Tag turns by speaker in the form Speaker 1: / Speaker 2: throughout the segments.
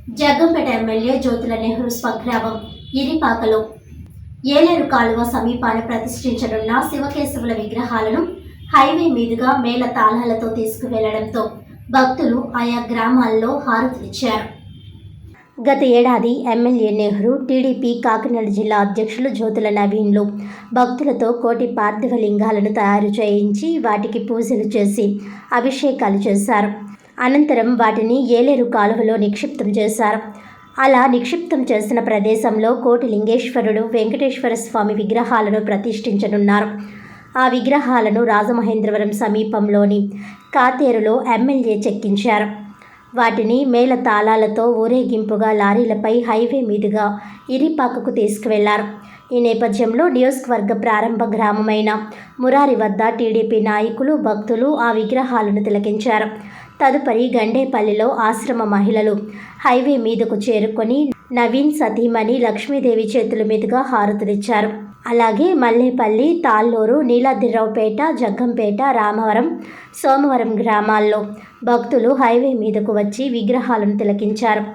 Speaker 1: Jaggampeta MLA Jyothula Nehru స్వగ్రామం ఇరిపాకలో ఏలేరు కాలువ సమీపాన ప్రతిష్ఠించనున్న శివకేశవుల విగ్రహాలను హైవే మీదుగా మేళ తాళాలతో తీసుకువెళ్లడంతో భక్తులు ఆయా గ్రామాల్లో హారతులిచ్చారు. గత ఏడాది ఎమ్మెల్యే నెహ్రూ, టీడీపీ కాకినాడ జిల్లా అధ్యక్షులు జ్యోతుల నవీన్లు భక్తులతో కోటి పార్థివ లింగాలను తయారు చేయించి వాటికి పూజలు చేసి అభిషేకాలు చేశారు. అనంతరం వాటిని ఏలేరు కాలువలో నిక్షిప్తం చేశారు. అలా నిక్షిప్తం చేసిన ప్రదేశంలో కోటి లింగేశ్వరుడు, వెంకటేశ్వర స్వామి విగ్రహాలను ప్రతిష్ఠించనున్నారు. ఆ విగ్రహాలను రాజమహేంద్రవరం సమీపంలోని కాతేరులో ఎమ్మెల్యే చెక్కించారు. వాటిని మేళ తాళాలతో ఊరేగింపుగా లారీలపై హైవే మీదుగా ఇరిపాకకు తీసుకువెళ్లారు. ఈ నేపథ్యంలో నియోజకవర్గ ప్రారంభ గ్రామమైన మురారి వద్ద టీడీపీ నాయకులు, భక్తులు ఆ విగ్రహాలను తిలకించారు. తదుపరి గండేపల్లిలో ఆశ్రమ మహిళలు హైవే మీదకు చేరుకొని నవీన్ సతీమణి లక్ష్మీదేవి చేతుల మీదుగా హారతులిచ్చారు. అలాగే మల్లేపల్లి, తాళ్ళూరు, నీలాద్రిరావుపేట, జగ్గంపేట, రామవరం, సోమవరం గ్రామాల్లో భక్తులు హైవే మీదకు వచ్చి విగ్రహాలను తిలకించారు.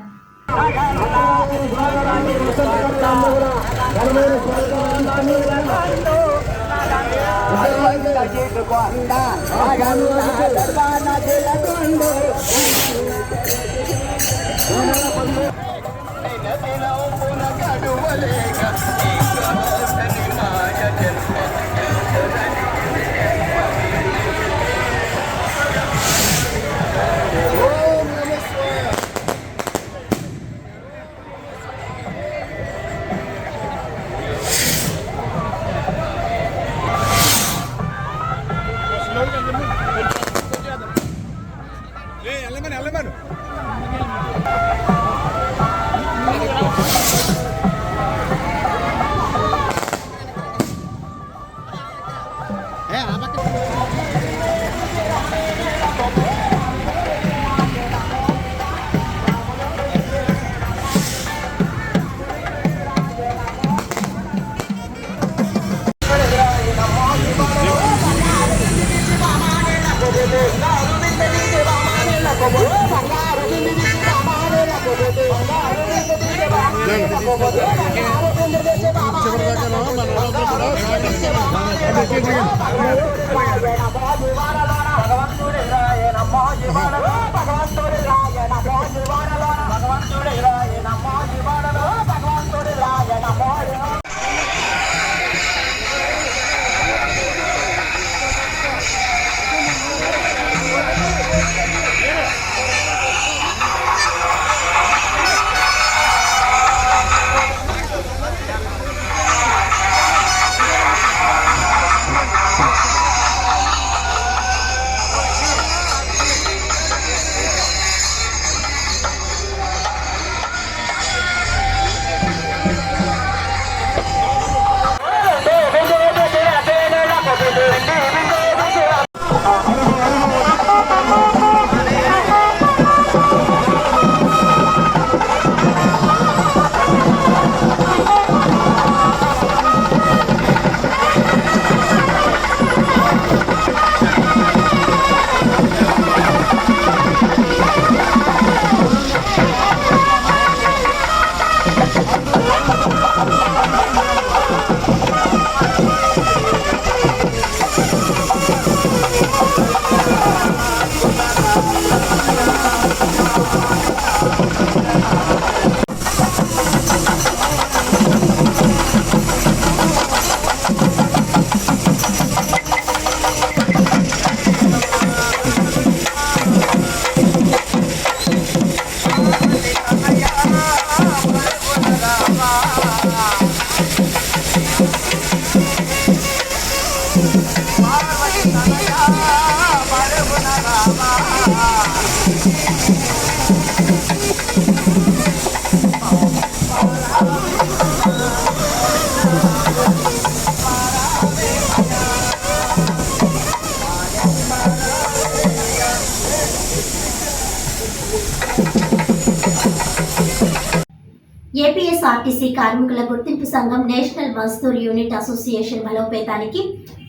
Speaker 2: ఏపీఎస్ఆర్టీసీ కార్మికుల గుర్తింపు సంఘం నేషనల్ మజ్దూర్ యూనిట్ అసోసియేషన్ బలోపేతానికి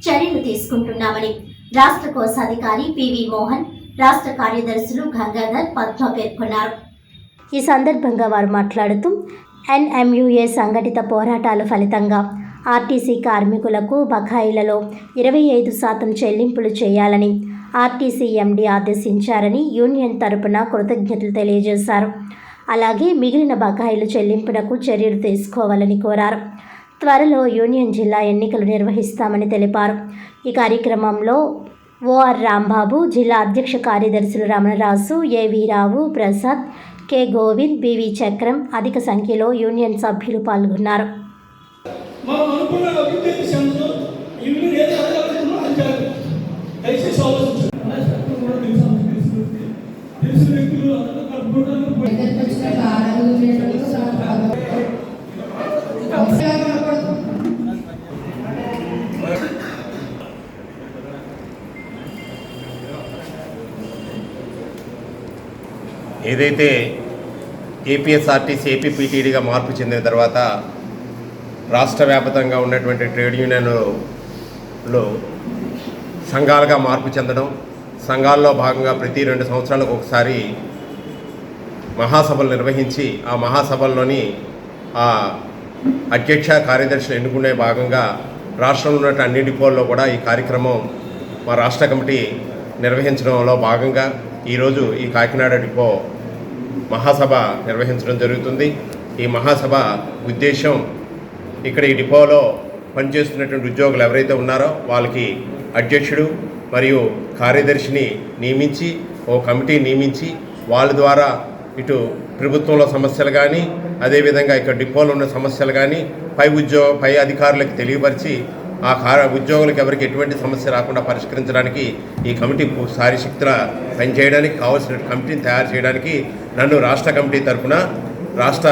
Speaker 2: చర్యలు తీసుకుంటున్నామని రాష్ట్ర కోశాధికారి పివి మోహన్, రాష్ట్ర కార్యదర్శులు గంగాధర్, పద్మ పేర్కొన్నారు.
Speaker 1: ఈ సందర్భంగా వారు మాట్లాడుతూ ఎన్ఎంయుఏ సంఘటిత పోరాటాల ఫలితంగా ఆర్టీసీ కార్మికులకు బకాయిలలో 25% చెల్లింపులు చేయాలని ఆర్టీసీ ఎండీ ఆదేశించారని యూనియన్ తరపున కృతజ్ఞతలు తెలియజేశారు. అలాగే మిగిలిన బకాయిలు చెల్లింపునకు చర్యలు తీసుకోవాలని కోరారు. త్వరలో యూనియన్ జిల్లా ఎన్నికలు నిర్వహిస్తామని తెలిపారు. ఈ కార్యక్రమంలో ఓఆర్ రాంబాబు, జిల్లా అధ్యక్ష కార్యదర్శులు రమణరాజు, ఏవి రావు, ప్రసాద్, కె గోవింద్, బివి చక్రం అధిక సంఖ్యలో యూనియన్ సభ్యులు పాల్గొన్నారు.
Speaker 3: ఏదైతే ఏపీఎస్ఆర్టీసీ ఏపీపీటీడీగా మార్పు చెందిన తర్వాత రాష్ట్ర వ్యాప్తంగా ఉన్నటువంటి ట్రేడ్ యూనియన్లో సంఘాలుగా మార్పు చెందడం, సంఘాల్లో భాగంగా ప్రతి 2 సంవత్సరాలకు ఒకసారి మహాసభలు నిర్వహించి ఆ మహాసభల్లోని ఆ అధ్యక్ష కార్యదర్శులు ఎన్నుకునే భాగంగా రాష్ట్రంలో ఉన్న అన్ని డిపోల్లో కూడా ఈ కార్యక్రమం మా రాష్ట్ర కమిటీ నిర్వహించడంలో భాగంగా ఈరోజు ఈ కాకినాడ డిపో మహాసభ నిర్వహించడం జరుగుతుంది. ఈ మహాసభ ఉద్దేశం ఇక్కడ ఈ డిపోలో పనిచేస్తున్నటువంటి ఉద్యోగులు ఎవరైతే ఉన్నారో వాళ్ళకి అధ్యక్షుడు మరియు కార్యదర్శిని నియమించి ఓ కమిటీ నియమించి వాళ్ళ ద్వారా ఇటు ప్రభుత్వంలో సమస్యలు కానీ అదేవిధంగా ఇక్కడ డిపోలో ఉన్న సమస్యలు కానీ పై అధికారులకు తెలియపరిచి ఆ ఉద్యోగులకు ఎవరికి ఎటువంటి సమస్య రాకుండా పరిష్కరించడానికి ఈ కమిటీ సారిశక్తుల పనిచేయడానికి కావాల్సిన కమిటీని తయారు చేయడానికి నన్ను రాష్ట్ర కమిటీ తరఫున రాష్ట్ర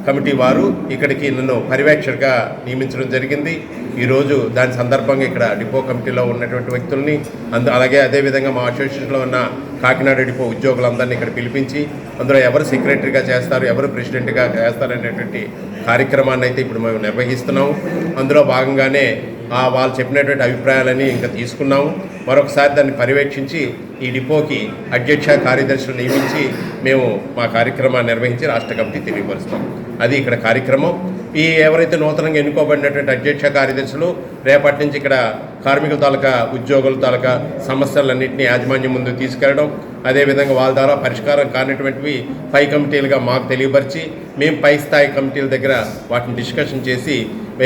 Speaker 3: కమిటీ వారు ఇక్కడికి నన్ను పర్యవేక్షకుడిగా నియమించడం జరిగింది. ఈరోజు దాని సందర్భంగా ఇక్కడ డిపో కమిటీలో ఉన్నటువంటి వ్యక్తుల్ని అలాగే అదేవిధంగా మా అసోసియేషన్లో ఉన్న కాకినాడ డిపో ఉద్యోగులందరినీ ఇక్కడ పిలిపించి అందులో ఎవరు సెక్రటరీగా చేస్తారు, ఎవరు ప్రెసిడెంట్గా చేస్తారనేటువంటి కార్యక్రమాన్ని అయితే ఇప్పుడు మేము నిర్వహిస్తున్నాము. అందులో భాగంగానే వాళ్ళు చెప్పినటువంటి అభిప్రాయాలని ఇంకా తీసుకున్నాము. మరొకసారి దాన్ని పర్యవేక్షించి ఈ డిపోకి అధ్యక్ష కార్యదర్శులు నియమించి మేము మా కార్యక్రమాన్ని నిర్వహించి రాష్ట్ర కమిటీ తెలియపరుస్తాం. అది ఇక్కడ కార్యక్రమం. ఈ ఎవరైతే నూతనంగా ఎన్నుకోబడినటువంటి అధ్యక్ష కార్యదర్శులు రేపటి నుంచి ఇక్కడ కార్మికుల తాలూకా ఉద్యోగుల తాలూకా సమస్యలన్నింటినీ యాజమాన్యం ముందు తీసుకెళ్ళడం, అదేవిధంగా వాళ్ళ ద్వారా పరిష్కారం కానిటువంటివి పై కమిటీలుగా మాకు తెలియపరిచి మేము పై స్థాయి కమిటీల దగ్గర వాటిని డిస్కషన్ చేసి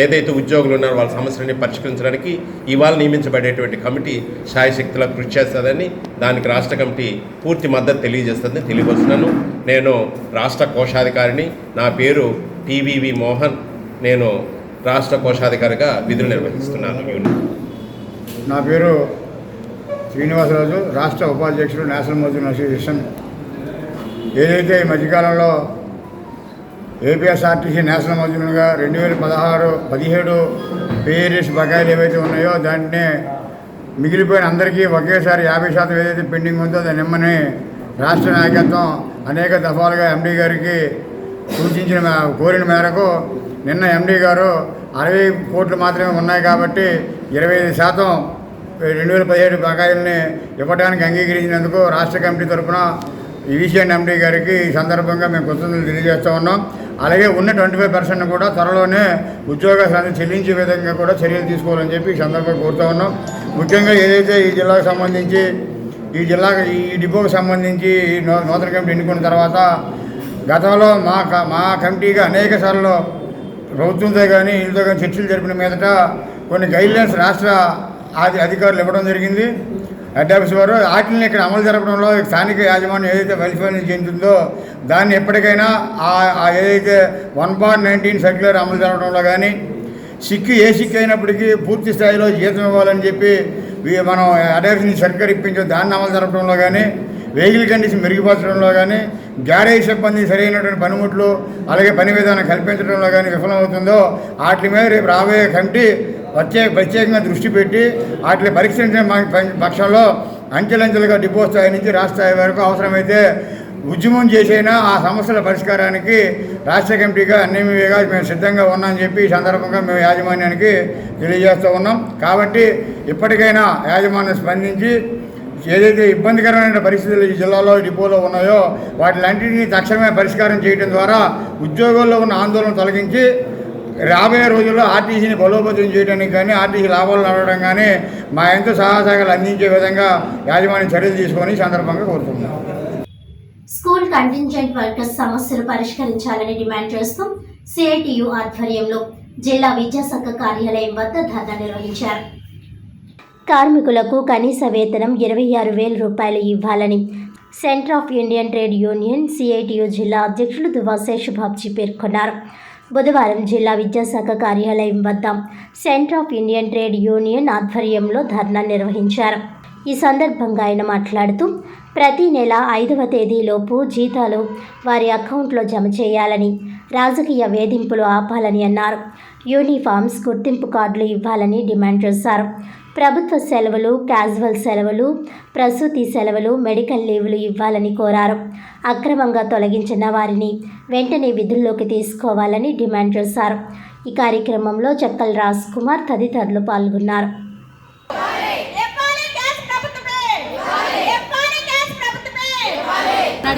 Speaker 3: ఏదైతే ఉద్యోగులు ఉన్నారో వాళ్ళ సమస్యలని పరిష్కరించడానికి ఇవాళ నియమించబడేటువంటి కమిటీ శాయశక్తిలా కృషి చేస్తుందని దానికి రాష్ట్ర కమిటీ పూర్తి మద్దతు తెలియజేస్తుందని తెలియపరుస్తున్నాను. నేను రాష్ట్ర కోశాధికారిని. నా పేరు టీవీవి మోహన్. నేను రాష్ట్ర కోశాధికారిగా విధులు నిర్వహిస్తున్నాను.
Speaker 4: నా పేరు శ్రీనివాసరాజు, రాష్ట్ర ఉపాధ్యక్షుడు నేషనల్ మజ్దూర్ అసోసియేషన్. ఏదైతే ఈ మధ్యకాలంలో ఏపీఎస్ఆర్టీసీ నేషనల్ మజ్దూర్గా 2016-17 పేరియస్ బకాయిలు ఏవైతే ఉన్నాయో దాంట్నే మిగిలిపోయిన అందరికీ ఒకేసారి 50% ఏదైతే పెండింగ్ ఉందో దాన్ని ఇమ్మని రాష్ట్ర నాయకత్వం అనేక దఫాలుగా ఎండీ గారికి కోరిన మేరకు నిన్న ఎండీ గారు 60 కోట్లు మాత్రమే ఉన్నాయి కాబట్టి 25% 2017 బకాయిల్ని ఇవ్వడానికి అంగీకరించినందుకు రాష్ట్ర కమిటీ తరఫున ఈవీసీఎన్ ఎండీ గారికి ఈ సందర్భంగా మేము కృతజ్ఞతలు తెలియజేస్తూ ఉన్నాం. అలాగే ఉన్న 25% కూడా త్వరలోనే ఉద్యోగాలను చెల్లించే విధంగా కూడా చర్యలు తీసుకోవాలని చెప్పి ఈ సందర్భంగా కోరుతూ ఉన్నాం. ముఖ్యంగా ఏదైతే ఈ జిల్లాకు సంబంధించి ఈ డిపోకు సంబంధించి నూతన కమిటీ ఎన్నుకున్న తర్వాత గతంలో మా కమిటీగా అనేక సార్లు ప్రభుత్వంతో కానీ వీళ్ళతో కానీ చర్చలు జరిపిన మీదట కొన్ని గైడ్లైన్స్ రాష్ట్ర అధికారులు ఇవ్వడం జరిగింది. హెడ్ ఆఫీస్ వారు వాటిని ఇక్కడ అమలు జరపడంలో స్థానిక యాజమాన్యం ఏదైతే వైఫల్యం చెందుతుందో దాన్ని ఎప్పటికైనా ఏదైతే 1/19 సర్క్యులర్ అమలు జరపడంలో కానీ ఏ సిక్కు అయినప్పటికీ పూర్తి స్థాయిలో జీతం ఇవ్వాలని చెప్పి మనం హెడ్ ఆఫీస్ నుంచి సర్క్యులర్ ఇప్పించాం. దాన్ని అమలు జరపడంలో కానీ వెహికల్ కండిషన్ మెరుగుపరచడంలో కానీ గ్యారేజ్ సిబ్బంది సరైనటువంటి పనిముట్లు అలాగే పని విధానం కల్పించడంలో కానీ విఫలమవుతుందో వాటి మీద రేపు రాబోయే కమిటీ ప్రత్యేకంగా దృష్టి పెట్టి వాటిని పరీక్షించిన పక్షంలో అంచెలంచెలుగా డిపో స్థాయి నుంచి రాష్ట్ర స్థాయి వరకు అవసరమైతే ఉద్యమం చేసైనా ఆ సమస్యల పరిష్కారానికి రాష్ట్ర కమిటీగా అన్నిగా మేము సిద్ధంగా ఉన్నామని చెప్పి ఈ సందర్భంగా మేము యాజమాన్యానికి తెలియజేస్తూ ఉన్నాం. కాబట్టి ఇప్పటికైనా యాజమాన్యం స్పందించి ఏదైతే ఇబ్బందికరమైన పరిస్థితులు ఈ జిల్లాలో డిపోలో ఉన్నాయో వాటిలన్నింటినీ తక్షణమే పరిష్కారం చేయడం ద్వారా ఉద్యోగుల్లో ఉన్న ఆందోళన తొలగించి రాబోయే రోజుల్లో ఆర్టీసీని బలోపేతం చేయడానికి కానీ ఆర్టీసీ లాభాలు నడవడం కానీ మా ఎంతో సహాయశాఖలు అందించే విధంగా యాజమాన్యం చర్యలు తీసుకొని సందర్భంగా కోరుతున్నాం.
Speaker 1: స్కూల్ కంటింజెంట్ వర్కర్స్ సమస్యలు పరిష్కరించాలని డిమాండ్ చేస్తూ సిఐటియు ఆధ్వర్యంలో జిల్లా విద్యాశాఖ కార్యాలయం వద్ద ధర్నా నిర్వహించారు. కార్మికులకు కనీస వేతనం 26,000 రూపాయలు ఇవ్వాలని centre of Indian trade union CITU జిల్లా అధ్యక్షులు దువ్వా శేషబాబ్జీ పేర్కొన్నారు. బుధవారం జిల్లా విద్యాశాఖ కార్యాలయం వద్ద centre of Indian trade union ఆధ్వర్యంలో ధర్నా నిర్వహించారు. ఈ సందర్భంగా ఆయన మాట్లాడుతూ ప్రతి నెల 5వ తేదీలోపు జీతాలు వారి అకౌంట్లో జమ చేయాలని, రాజకీయ వేధింపులు ఆపాలని అన్నారు. యూనిఫామ్స్, గుర్తింపు కార్డులు ఇవ్వాలని డిమాండ్ చేశారు. ప్రభుత్వ సెలవులు, క్యాజువల్ సెలవులు, ప్రసూతి సెలవులు, మెడికల్ లీవులు ఇవ్వాలని కోరారు. అక్రమంగా తొలగించిన వారిని వెంటనే విధుల్లోకి తీసుకోవాలని డిమాండ్ చేశారు. ఈ కార్యక్రమంలో చక్కల్ రాజ్ కుమార్ తదితరులు పాల్గొన్నారు.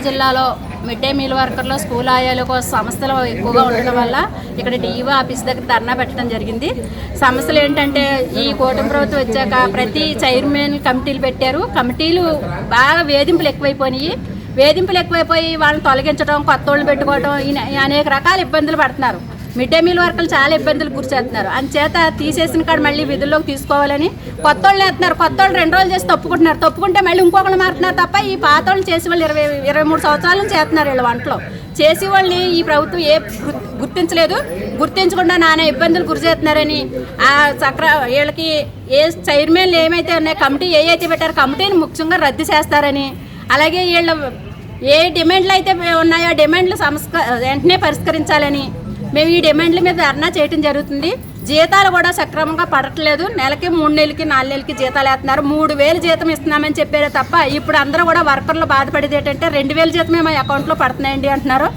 Speaker 2: జిల్లాలో మిడ్ డే మీల్ వర్కర్లు, స్కూల్ ఆయాలు కోసం సమస్యలు ఎక్కువగా ఉండడం వల్ల ఇక్కడ డిఈఓ ఆఫీస్ దగ్గర ధర్నా పెట్టడం జరిగింది. సమస్యలు ఏంటంటే ఈ కూటమి ప్రభుత్వం వచ్చాక ప్రతి చైర్మన్ కమిటీలు పెట్టారు. కమిటీలు బాగా వేధింపులు ఎక్కువైపోయి వాళ్ళని తొలగించడం, కొత్త వాళ్ళు పెట్టుకోవడం, అనేక రకాల ఇబ్బందులు పడుతున్నారు. మిడ్ డే మీల్ వర్కర్లు చాలా ఇబ్బందులు గురిచేస్తున్నారు. అందుచేత తీసేసిన కాడ మళ్ళీ విధుల్లోకి తీసుకోవాలని కొత్త వాళ్ళు వేస్తున్నారు. కొత్త వాళ్ళు 2 రోజులు చేసి తప్పుకుంటే మళ్ళీ ఇంకొకళ్ళు మారుతున్నారు తప్ప ఈ పాత వాళ్ళు చేసి వాళ్ళు 23 సంవత్సరాల నుంచి చేస్తున్నారు. వీళ్ళ వంటలో చేసి వాళ్ళని ఈ ప్రభుత్వం గుర్తించలేదు. గుర్తించకుండా నానా ఇబ్బందులు గురి చేస్తున్నారని వీళ్ళకి ఏ చైర్మన్లు ఏమైతే ఉన్నాయో కమిటీ ఏవైతే పెట్టారో కమిటీని ముఖ్యంగా రద్దు చేస్తారని, అలాగే వీళ్ళ ఏ డిమాండ్లు అయితే ఉన్నాయో ఆ డిమాండ్లు వెంటనే పరిష్కరించాలని మేము ఈ డిమాండ్ల మీద ధర్నా చేయడం జరుగుతుంది. జీతాలు కూడా సక్రమంగా పడట్లేదు. నెలకి 3 నెలలకి 4 నెలలకి జీతాలు వేస్తున్నారు. 3,000 జీతం ఇస్తున్నామని చెప్పారే తప్ప ఇప్పుడు అందరూ కూడా వర్కర్లు బాధపడేది ఏంటంటే 2,000 జీతమే మా అకౌంట్లో పడుతున్నాయండి అంటున్నారు.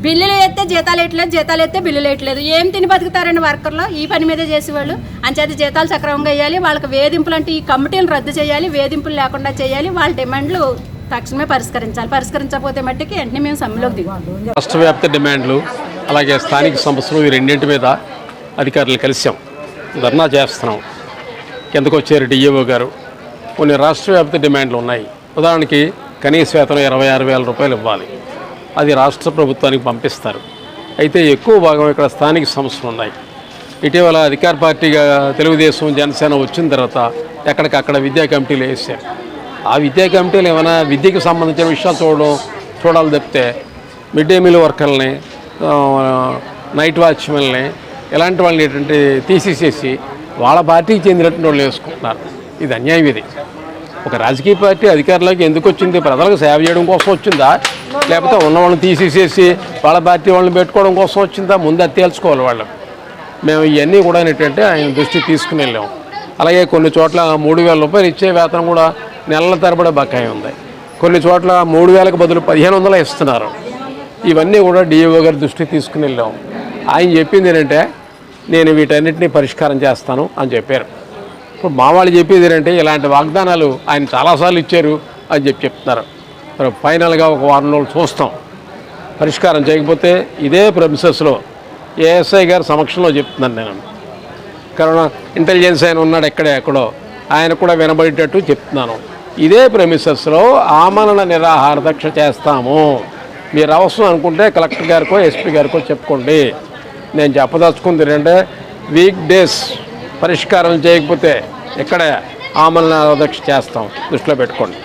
Speaker 2: బిల్లులు ఎత్తే జీతాలు వేయట్లేదు, జీతాలు ఎత్తే బిల్లులు వేయట్లేదు. ఏం తిని బతుకుతారండి వర్కర్లు? ఈ పని మీదే చేసేవాళ్ళు. అంచేత జీతాలు సక్రమంగా వేయాలి. వాళ్ళకి వేధింపులు అంటే ఈ కమిటీలు రద్దు చేయాలి, వేధింపులు లేకుండా చేయాలి. వాళ్ళ డిమాండ్లు తక్షణమే పరిష్కరించకపోతే మట్టికి వెంటనే మేము సమ్మెలోకి దిగాం.
Speaker 5: రాష్ట్ర వ్యాప్త డిమాండ్లు అలాగే స్థానిక సంస్థలు ఈ రెండింటి మీద అధికారులు కలిసాం, ధర్నా చేస్తున్నాం. కిందకు వచ్చారు డిఈఓ గారు. కొన్ని రాష్ట్ర వ్యాప్త డిమాండ్లు ఉన్నాయి. ఉదాహరణకి కనీస వేతనం 26,000 రూపాయలు ఇవ్వాలి. అది రాష్ట్ర ప్రభుత్వానికి పంపిస్తారు. అయితే ఎక్కువ భాగం ఇక్కడ స్థానిక సంస్థలు ఉన్నాయి. ఇటీవల అధికార పార్టీగా తెలుగుదేశం, జనసేన వచ్చిన తర్వాత ఎక్కడికక్కడ విద్యా కమిటీలు వేసారు. ఆ విద్యా కమిటీలు ఏమైనా విద్యకు సంబంధించిన విషయాలు చూడాలి తప్పితే మిడ్ డే మీల్ వర్కర్లని, నైట్ వాచ్మెన్ని ఇలాంటి వాళ్ళని ఏంటంటే తీసేసేసి వాళ్ళ పార్టీకి చెందినటువంటి వాళ్ళు వేసుకుంటున్నారు. ఇది అన్యాయం. ఇది ఒక రాజకీయ పార్టీ అధికారంలోకి ఎందుకు వచ్చింది? ప్రజలకు సేవ చేయడం కోసం వచ్చిందా, లేకపోతే ఉన్న వాళ్ళని తీసేసేసి వాళ్ళ పార్టీ వాళ్ళని పెట్టుకోవడం కోసం వచ్చిందా? ముందు అది తేల్చుకోవాలి వాళ్ళు. మేము ఇవన్నీ కూడా ఏంటంటే ఆయన దృష్టికి తీసుకుని వెళ్ళాం. అలాగే కొన్ని చోట్ల 3,000 రూపాయలు ఇచ్చే వేతనం కూడా నెలల తరబడి బకాయి ఉంది. కొన్ని చోట్ల 3,000కు బదులు 1,500 ఇస్తున్నారు. ఇవన్నీ కూడా డిఈఓ గారి దృష్టికి తీసుకుని వెళ్ళాం. ఆయన చెప్పింది ఏంటంటే నేను వీటన్నిటిని పరిష్కారం చేస్తాను అని చెప్పారు. ఇప్పుడు మా వాళ్ళు చెప్పేది ఏంటంటే ఇలాంటి వాగ్దానాలు ఆయన చాలాసార్లు ఇచ్చారు అని చెప్తున్నారు. మరి ఫైనల్గా ఒక 1 రోజులు చూస్తాం. పరిష్కారం చేయకపోతే ఇదే ప్రెమిసెస్లో ఏఎస్ఐ గారి సమక్షంలో చెప్తున్నాను నేను. కరోనా ఇంటెలిజెన్స్ ఆయన ఉన్నాడు ఎక్కడో, ఆయన కూడా వినబడేటట్టు చెప్తున్నాను. ఇదే ప్రెమిసెస్లో ఆమరణ నిరాహార దీక్ష చేస్తాము. మీరు అవసరం అనుకుంటే కలెక్టర్ గారికో ఎస్పీ గారికో చెప్పుకోండి. నేను చెప్పదలుచుకుంది ఏంటంటే వీక్ డేస్ పరిష్కారం చేయకపోతే ఇక్కడే ఆమరణ నిరాహార దీక్ష చేస్తాం. దృష్టిలో పెట్టుకోండి.